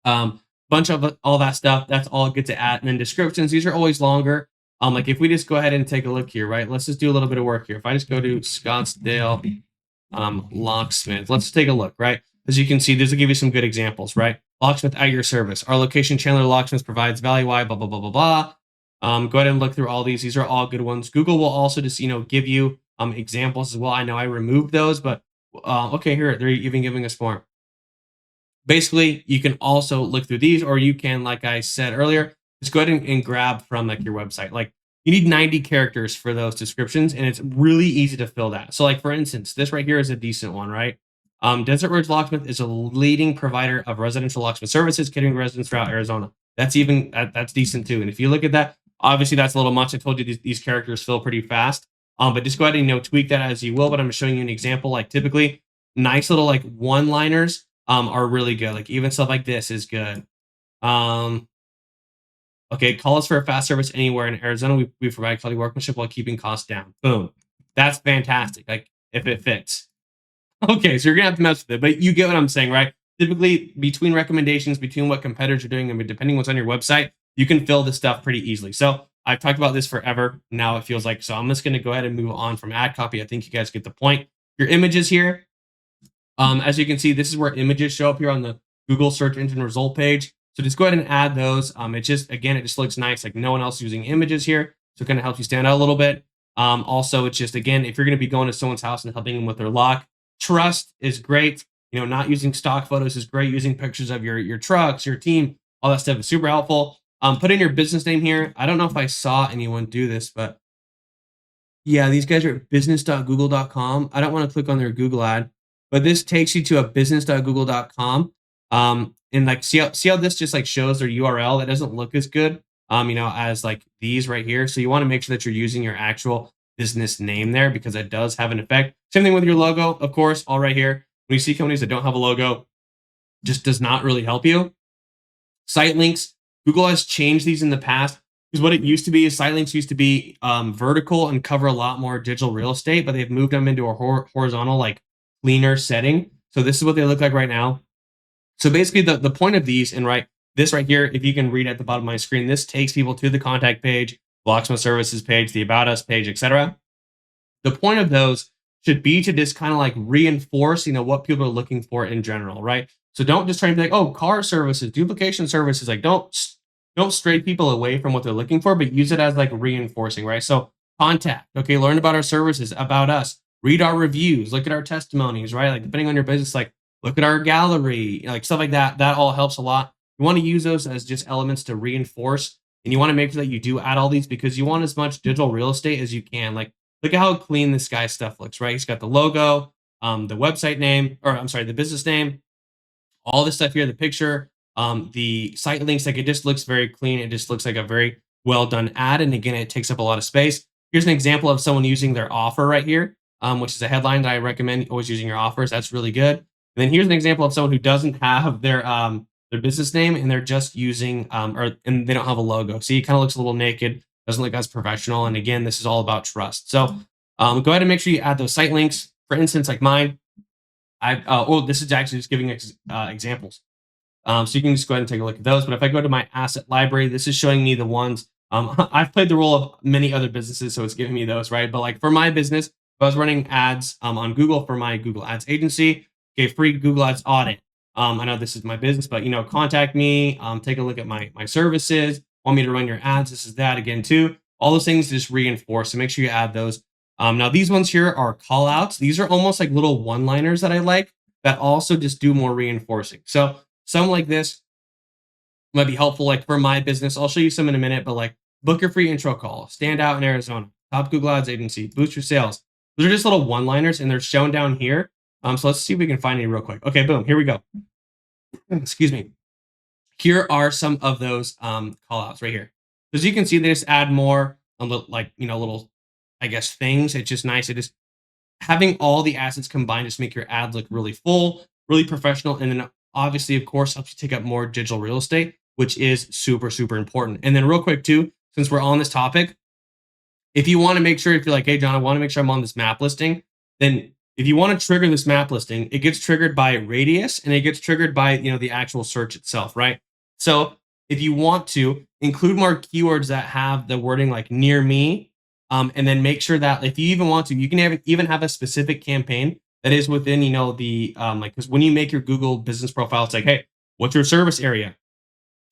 Bunch of all that stuff, that's all good to add. And then descriptions, these are always longer. Like if we just go ahead and take a look here, right? Let's just do a little bit of work here. If I just go to Scottsdale locksmith, let's take a look, right? As you can see, this will give you some good examples, right? Locksmith at your service. Our location, Chandler Locksmith, provides value why, blah, blah, blah, blah, blah. Go ahead and look through all these. These are all good ones. Google will also just, give you examples as well. I know I removed those, but okay, here, they're even giving us more. Basically, you can also look through these, or you can, like I said earlier, just go ahead and grab from like your website. Like you need 90 characters for those descriptions, and it's really easy to fill that. So like, for instance, this right here is a decent one, right? Desert Ridge Locksmith is a leading provider of residential locksmith services, catering residents throughout Arizona. That's decent too. And if you look at that, obviously that's a little much. I told you these characters fill pretty fast. But just go ahead and tweak that as you will. But I'm showing you an example. Like typically, nice little like one-liners are really good. Like even stuff like this is good. Um, okay, call us for a fast service anywhere in Arizona. We provide quality workmanship while keeping costs down. Boom. That's fantastic. Like if it fits. Okay, so you're gonna have to mess with it, but you get what I'm saying, right? Typically, between recommendations, between what competitors are doing, and depending what's on your website, you can fill this stuff pretty easily. So I've talked about this forever. Now it feels like so. I'm just gonna go ahead and move on from ad copy. I think you guys get the point. Your images here, as you can see, this is where images show up here on the Google search engine result page. So just go ahead and add those. It just again, it just looks nice. Like no one else using images here, so it kind of helps you stand out a little bit. Also, it's just again, if you're going to be going to someone's house and helping them with their lock, trust is great. Not using stock photos is great. Using pictures of your trucks, your team, all that stuff is super helpful. Put in your business name here. I don't know if I saw anyone do this, but yeah, these guys are at business.google.com. I don't want to click on their Google ad, but this takes you to a business.google.com. And like see how this just like shows their URL. That doesn't look as good, as like these right here. So you want to make sure that you're using your actual business name there because it does have an effect. Same thing with your logo, of course, all right here. When you see companies that don't have a logo, just does not really help you. Site links, Google has changed these in the past because what it used to be is site links used to be vertical and cover a lot more digital real estate, but they've moved them into a horizontal, like cleaner setting. So this is what they look like right now. So basically the point of these, and right, this right here, if you can read at the bottom of my screen, this takes people to the contact page, Locksmith services page, the about us page, etc. The point of those should be to just kind of like reinforce, what people are looking for in general, right? So don't just try and be like, oh, car services, duplication services. Like don't stray people away from what they're looking for, but use it as like reinforcing, right? So contact, okay, learn about our services, about us, read our reviews, look at our testimonies, right? Like depending on your business, like look at our gallery, like stuff like that. That all helps a lot. You want to use those as just elements to reinforce, and you want to make sure that you do add all these because you want as much digital real estate as you can. Like look at how clean this guy's stuff looks, right? He's got the logo, the website name, or I'm sorry, the business name, all this stuff here, the picture, the site links. Like it just looks very clean. It just looks like a very well done ad. And again, it takes up a lot of space. Here's an example of someone using their offer right here, which is a headline that I recommend always using your offers. That's really good. And then here's an example of someone who doesn't have their business name and they're just using and they don't have a logo. See, it kind of looks a little naked, doesn't look as professional. And again, this is all about trust. So go ahead and make sure you add those site links. For instance, like mine, this is actually just giving examples. So you can just go ahead and take a look at those. But if I go to my asset library, this is showing me the ones. I've played the role of many other businesses, so it's giving me those, right? But like for my business, if I was running ads on Google for my Google Ads agency, okay, free Google Ads audit. I know this is my business, but contact me, take a look at my services, want me to run your ads, this is that again too. All those things just reinforce, so make sure you add those. Now these ones here are call outs. These are almost like little one-liners that I like that also just do more reinforcing. So some like this might be helpful. Like for my business, I'll show you some in a minute, but like book your free intro call, stand out in Arizona, top Google Ads agency, boost your sales. Those are just little one-liners and they're shown down here. So let's see if we can find any real quick. Okay, boom, here we go. Excuse me. Here are some of those call outs right here. As you can see, they just add more little, I guess, things. It's just nice. It just having all the assets combined just make your ads look really full, really professional. And then obviously, of course, helps you take up more digital real estate, which is super, super important. And then real quick too, since we're on this topic, if you want to make sure, if you're like, hey, John, I want to make sure I'm on this map listing, then if you want to trigger this map listing, it gets triggered by radius and it gets triggered by, the actual search itself, right? So if you want to include more keywords that have the wording like near me, and then make sure that if you even want to, you can even have a specific campaign that is within, the, because when you make your Google business profile, it's like, hey, what's your service area?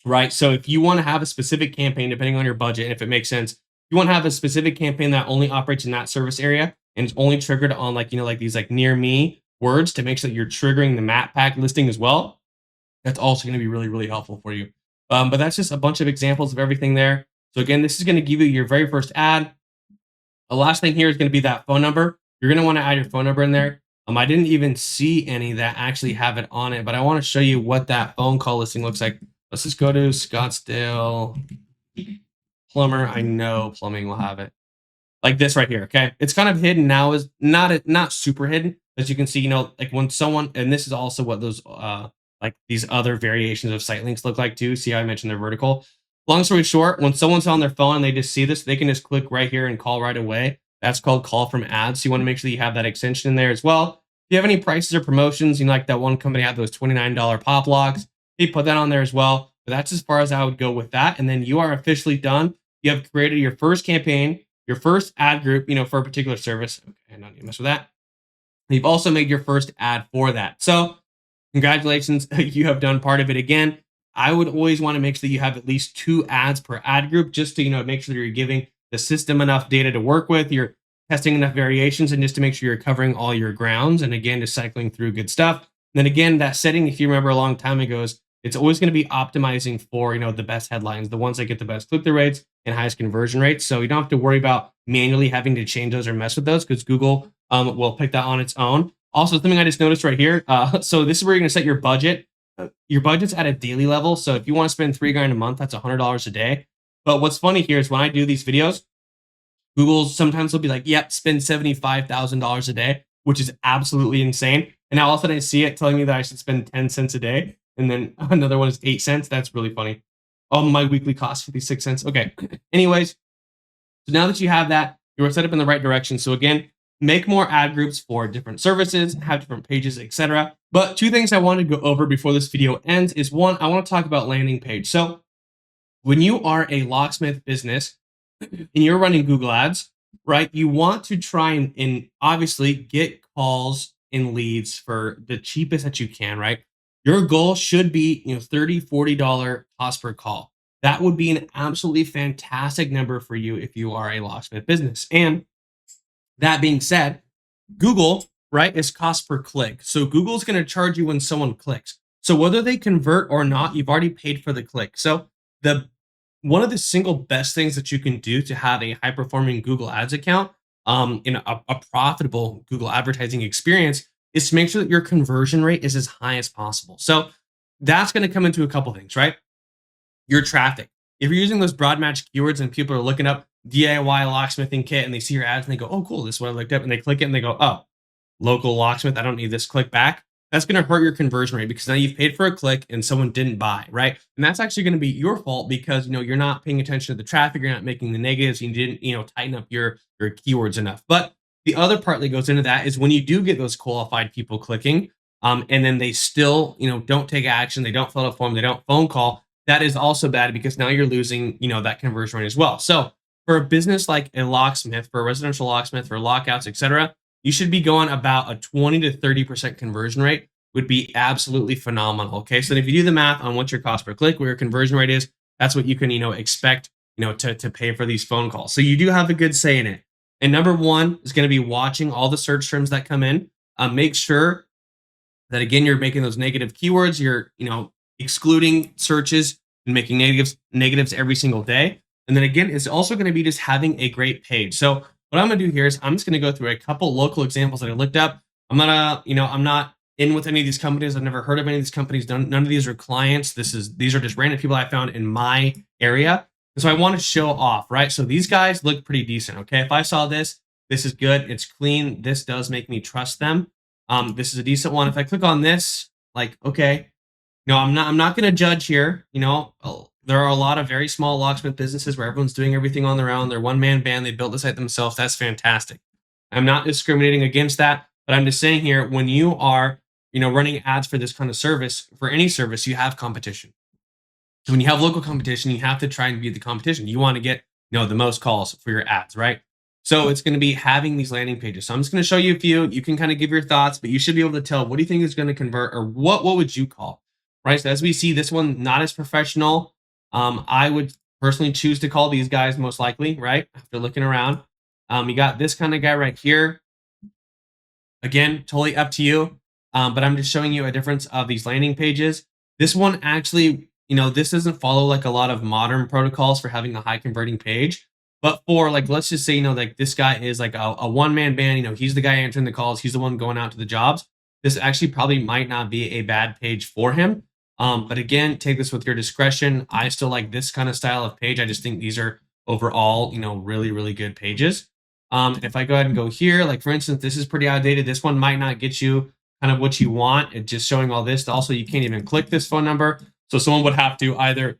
Right. So if you want to have a specific campaign, depending on your budget, and if it makes sense, you want to have a specific campaign that only operates in that service area and it's only triggered on like these like near me words to make sure that you're triggering the map pack listing as well. That's also going to be really, really helpful for you. But that's just a bunch of examples of everything there. So again, this is going to give you your very first ad. The last thing here is going to be that phone number. You're going to want to add your phone number in there. I didn't even see any that actually have it on it, but I want to show you what that phone call listing looks like. Let's just go to Scottsdale plumber. I know plumbing will have it like this right here. Okay. It's kind of hidden now, is not super hidden, as you can see, like when someone, and this is also what those like these other variations of site links look like too. See how I mentioned they're vertical. Long story short, when someone's on their phone and they just see this, they can just click right here and call right away. That's called call from ads. So you want to make sure that you have that extension in there as well. If you have any prices or promotions, like that one company had those $29 pop locks, they put that on there as well. But that's as far as I would go with that. And then you are officially done. You have created your first campaign, your first ad group, for a particular service. Okay, I'm not gonna mess with that. You've also made your first ad for that. So congratulations, you have done part of it. Again, I would always want to make sure that you have at least 2 ads per ad group, just to make sure that you're giving the system enough data to work with, you're testing enough variations, and just to make sure you're covering all your grounds, and again, just cycling through good stuff. And then again, that setting, if you remember a long time ago, is it's always going to be optimizing for the best headlines, the ones that get the best click-through rates and highest conversion rates. So you don't have to worry about manually having to change those or mess with those, because Google will pick that on its own. Also, something I just noticed right here. So this is where you're going to set your budget. Your budget's at a daily level. So if you want to spend $3 grand a month, that's $100 a day. But what's funny here is when I do these videos, Google sometimes will be like, yep, spend $75,000 a day, which is absolutely insane. And now all of a sudden I see it telling me that I should spend 10 cents a day. And then another one is 8 cents. That's really funny. Oh, my weekly cost 56 cents. Okay. Anyways, so now that you have that, you're set up in the right direction. So again, make more ad groups for different services, have different pages, etc. But 2 things I want to go over before this video ends is, one, I want to talk about landing page. So when you are a locksmith business and you're running Google ads, right, you want to try and obviously get calls and leads for the cheapest that you can, right? Your goal should be, $30, $40 cost per call. That would be an absolutely fantastic number for you if you are a locksmith business. And that being said, Google, right, is cost per click. So Google's going to charge you when someone clicks. So whether they convert or not, you've already paid for the click. So one of the single best things that you can do to have a high performing Google Ads account, a profitable Google advertising experience, is to make sure that your conversion rate is as high as possible. So that's going to come into a couple things, right? Your traffic. If you're using those broad match keywords and people are looking up DIY locksmithing kit and they see your ads and they go, oh, cool, this is what I looked up, and they click it and they go, oh, local locksmith, I don't need this, click back. That's going to hurt your conversion rate, because now you've paid for a click and someone didn't buy, right? And that's actually going to be your fault, because you're not paying attention to the traffic, you're not making the negatives, you didn't tighten up your keywords enough. But the other part that goes into that is when you do get those qualified people clicking, and then they still don't take action, they don't fill out a form, they don't phone call. That is also bad, because now you're losing that conversion rate as well. So for a business like a locksmith, for a residential locksmith, for lockouts, etc., you should be going about a 20 to 30% conversion rate would be absolutely phenomenal. Okay. So if you do the math on what your cost per click, what your conversion rate is, that's what you can, expect, to pay for these phone calls. So you do have a good say in it. And number 1 is going to be watching all the search terms that come in. Make sure that, again, you're making those negative keywords. You're, excluding searches and making negatives every single day. And then again, it's also going to be just having a great page. So what I'm going to do here is I'm just going to go through a couple local examples that I looked up. I'm not in with any of these companies. I've never heard of any of these companies. None of these are clients. These are just random people I found in my area. And so I want to show off, right? So these guys look pretty decent. Okay. If I saw this is good. It's clean. This does make me trust them. This is a decent one. If I click on this, like, okay, I'm not going to judge here. There are a lot of very small locksmith businesses where everyone's doing everything on their own. They're one-man band. They built the site themselves. That's fantastic. I'm not discriminating against that, but I'm just saying here, when you are, running ads for this kind of service, for any service, you have competition. So when you have local competition, you have to try and beat the competition. You want to get, the most calls for your ads, right? So it's going to be having these landing pages. So I'm just going to show you a few. You can kind of give your thoughts, but you should be able to tell, what do you think is going to convert, or what would you call, right? So as we see, this one, not as professional. I would personally choose to call these guys most likely, right? After looking around, you got this kind of guy right here. Again, totally up to you. But I'm just showing you a difference of these landing pages. This one actually, this doesn't follow like a lot of modern protocols for having a high converting page. But for like, let's just say, like this guy is like a one-man band, he's the guy answering the calls. He's the one going out to the jobs. This actually probably might not be a bad page for him. But again, take this with your discretion. I still like this kind of style of page. I just think these are overall, really, really good pages. If I go ahead and go here, like for instance, this is pretty outdated. This one might not get you kind of what you want. It's just showing all this. Also, you can't even click this phone number. So someone would have to either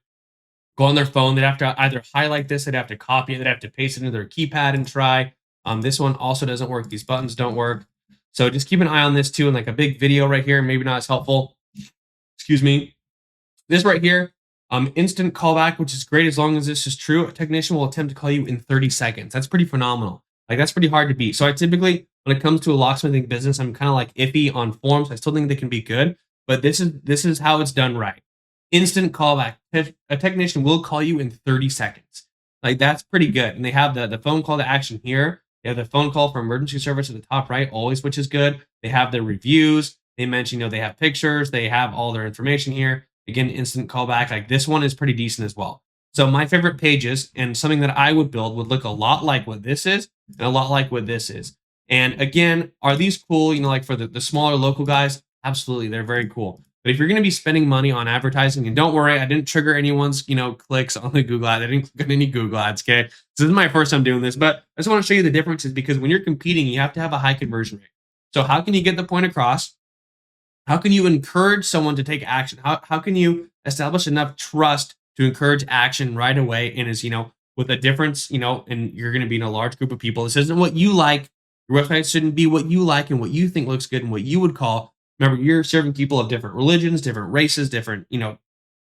go on their phone. They'd have to either highlight this, they'd have to copy it, they'd have to paste it into their keypad and try. This one also doesn't work. These buttons don't work. So just keep an eye on this too. And like a big video right here, maybe not as helpful. Excuse me. This right here, instant callback, which is great as long as this is true. A technician will attempt to call you in 30 seconds. That's pretty phenomenal. Like that's pretty hard to beat. So I typically, when it comes to a locksmithing business, I'm kind of like iffy on forms. I still think they can be good, but this is how it's done right. Instant callback. A technician will call you in 30 seconds. Like that's pretty good. And they have the phone call to action here. They have the phone call for emergency service at the top right, always, which is good. They have their reviews. They mention, they have pictures. They have all their information here. Again, instant callback. Like this one is pretty decent as well. So my favorite pages and something that I would build would look a lot like what this is and a lot like what this is. And again, are these cool? Like for the smaller local guys, absolutely, they're very cool. But if you're going to be spending money on advertising, and don't worry, I didn't trigger anyone's, clicks on the Google ad. I didn't click on any Google ads. Okay. So this is my first time doing this, but I just want to show you the differences because when you're competing, you have to have a high conversion rate. So how can you get the point across? How can you encourage someone to take action? How can you establish enough trust to encourage action right away? And is, with a difference, and you're going to be in a large group of people. This isn't what you like. Your website shouldn't be what you like and what you think looks good and what you would call. Remember, you're serving people of different religions, different races, different,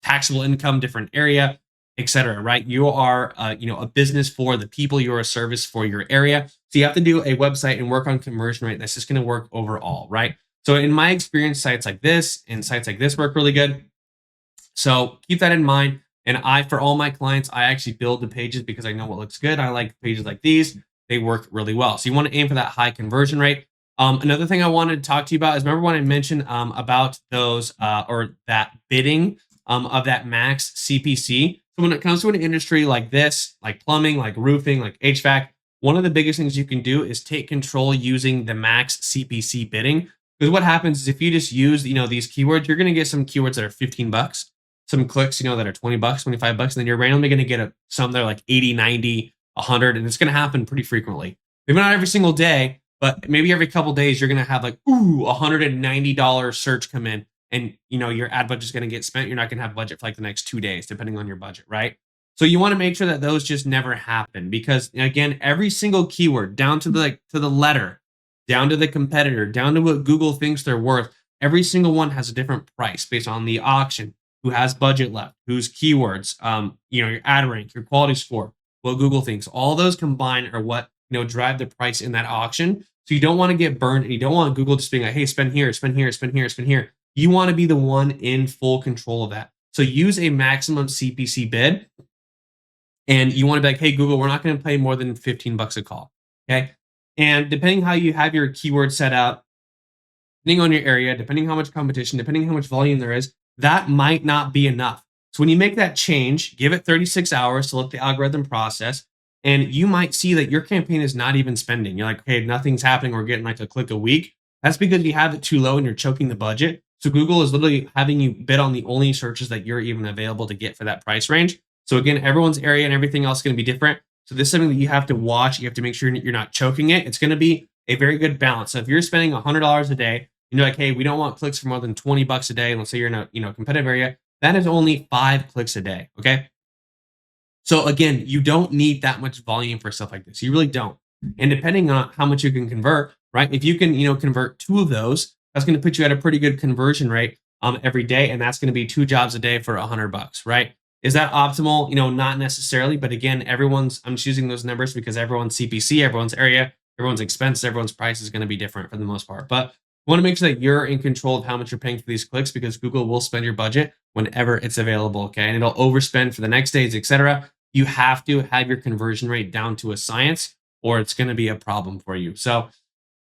taxable income, different area, etc. Right? You are, a business for the people. You're a service for your area. So you have to do a website and work on conversion rate. That's just going to work overall, right? So in my experience, sites like this and sites like this work really good. So keep that in mind. And for all my clients, I actually build the pages because I know what looks good. I like pages like these. They work really well. So you want to aim for that high conversion rate. Another thing I wanted to talk to you about is remember when I mentioned about those or that bidding of that max CPC. So when it comes to an industry like this, like plumbing, like roofing, like HVAC, one of the biggest things you can do is take control using the max CPC bidding. Because what happens is if you just use, these keywords, you're going to get some keywords that are 15 bucks, some clicks, that are 20 bucks, 25 bucks, and then you're randomly going to get some that are like 80, 90, 100, and it's going to happen pretty frequently. Maybe not every single day, but maybe every couple days you're going to have like, $190 search come in and, your ad budget is going to get spent. You're not going to have budget for like the next 2 days, depending on your budget, right? So you want to make sure that those just never happen because again, every single keyword down to the letter, down to the competitor, down to what Google thinks they're worth. Every single one has a different price based on the auction, who has budget left, whose keywords, your ad rank, your quality score, what Google thinks. All those combined are what, drive the price in that auction. So you don't want to get burned and you don't want Google just being like, hey, spend here, spend here, spend here, spend here. You want to be the one in full control of that. So use a maximum CPC bid. And you want to be like, hey, Google, we're not going to pay more than 15 bucks a call. Okay. And depending how you have your keyword set up, depending on your area, depending how much competition, depending how much volume there is, that might not be enough. So when you make that change, give it 36 hours to let the algorithm process, and you might see that your campaign is not even spending. You're like, okay, nothing's happening. We're getting like a click a week. That's because you have it too low and you're choking the budget. So Google is literally having you bid on the only searches that you're even available to get for that price range. So again, everyone's area and everything else is going to be different. So this is something that you have to watch. You have to make sure you're not choking it. It's going to be a very good balance. So if you're spending $100 a day, you're like, hey, we don't want clicks for more than 20 bucks a day. Let's say you're in a competitive area. That is only 5 clicks a day. Okay. So again, you don't need that much volume for stuff like this. You really don't. And depending on how much you can convert, right? If you can, convert 2 of those, that's going to put you at a pretty good conversion rate every day. And that's going to be 2 jobs a day for $100, right? Is that optimal? Not necessarily, but again, I'm just using those numbers because everyone's CPC, everyone's area, everyone's expense, everyone's price is going to be different for the most part. But you want to make sure that you're in control of how much you're paying for these clicks because Google will spend your budget whenever it's available. Okay. And it'll overspend for the next days, etc. You have to have your conversion rate down to a science or it's going to be a problem for you. So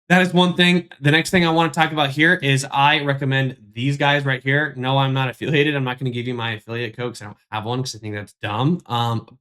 that is one thing. The next thing I want to talk about here is I recommend these guys right here. No, I'm not affiliated. I'm not going to give you my affiliate code because I don't have one because I think that's dumb.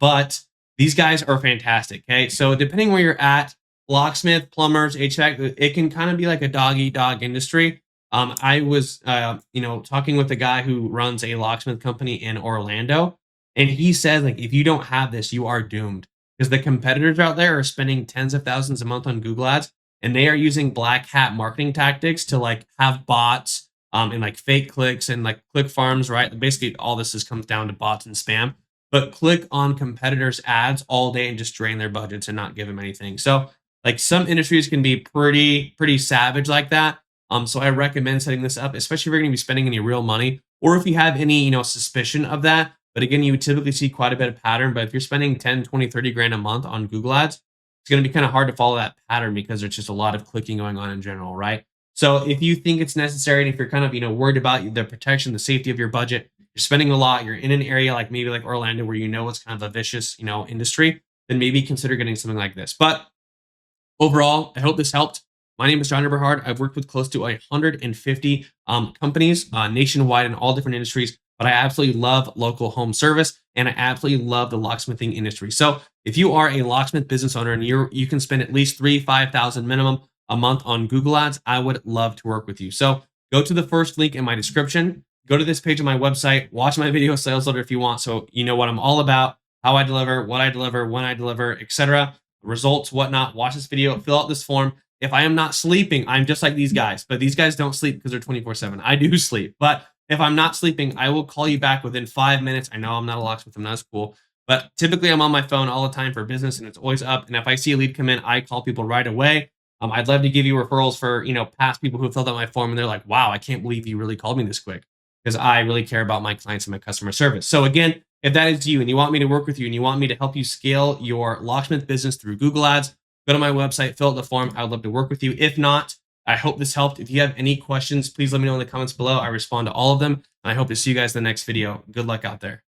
But these guys are fantastic. Okay. So depending where you're at, locksmith, plumbers, HVAC, it can kind of be like a dog-eat-dog industry. I was, talking with a guy who runs a locksmith company in Orlando, and he said, like, if you don't have this, you are doomed because the competitors out there are spending tens of thousands a month on Google ads, and they are using black hat marketing tactics to like have bots and like fake clicks and like click farms, right? Basically all this comes down to bots and spam, but click on competitors ads all day and just drain their budgets and not give them anything. So like some industries can be pretty savage like that. So I recommend setting this up, especially if you're going to be spending any real money, or if you have any, suspicion of that. But again, you would typically see quite a bit of pattern. But if you're spending 10, 20, 30 grand a month on Google ads, it's going to be kind of hard to follow that pattern because there's just a lot of clicking going on in general, right? So if you think it's necessary, and if you're kind of, worried about the protection, the safety of your budget, you're spending a lot, you're in an area like maybe like Orlando where it's kind of a vicious, industry, then maybe consider getting something like this. But overall, I hope this helped. My name is John Eberhard. I've worked with close to 150 companies nationwide in all different industries, but I absolutely love local home service and I absolutely love the locksmithing industry. So if you are a locksmith business owner and you can spend at least 5,000 minimum a month on Google ads, I would love to work with you. So go to the first link in my description, go to this page on my website, watch my video sales letter if you want. So you know what I'm all about, how I deliver, what I deliver, when I deliver, etc. Results, whatnot. Watch this video, fill out this form. If I am not sleeping, I'm just like these guys, but these guys don't sleep because they're 24/7. I do sleep, but if I'm not sleeping, I will call you back within 5 minutes. I know I'm not a locksmith, I'm not as cool, but typically I'm on my phone all the time for business and it's always up. And if I see a lead come in, I call people right away. I'd love to give you referrals for, past people who have filled out my form and they're like, wow, I can't believe you really called me this quick, because I really care about my clients and my customer service. So again, if that is you and you want me to work with you and you want me to help you scale your locksmith business through Google ads, go to my website, fill out the form. I would love to work with you. If not, I hope this helped. If you have any questions, please let me know in the comments below. I respond to all of them. And I hope to see you guys in the next video. Good luck out there.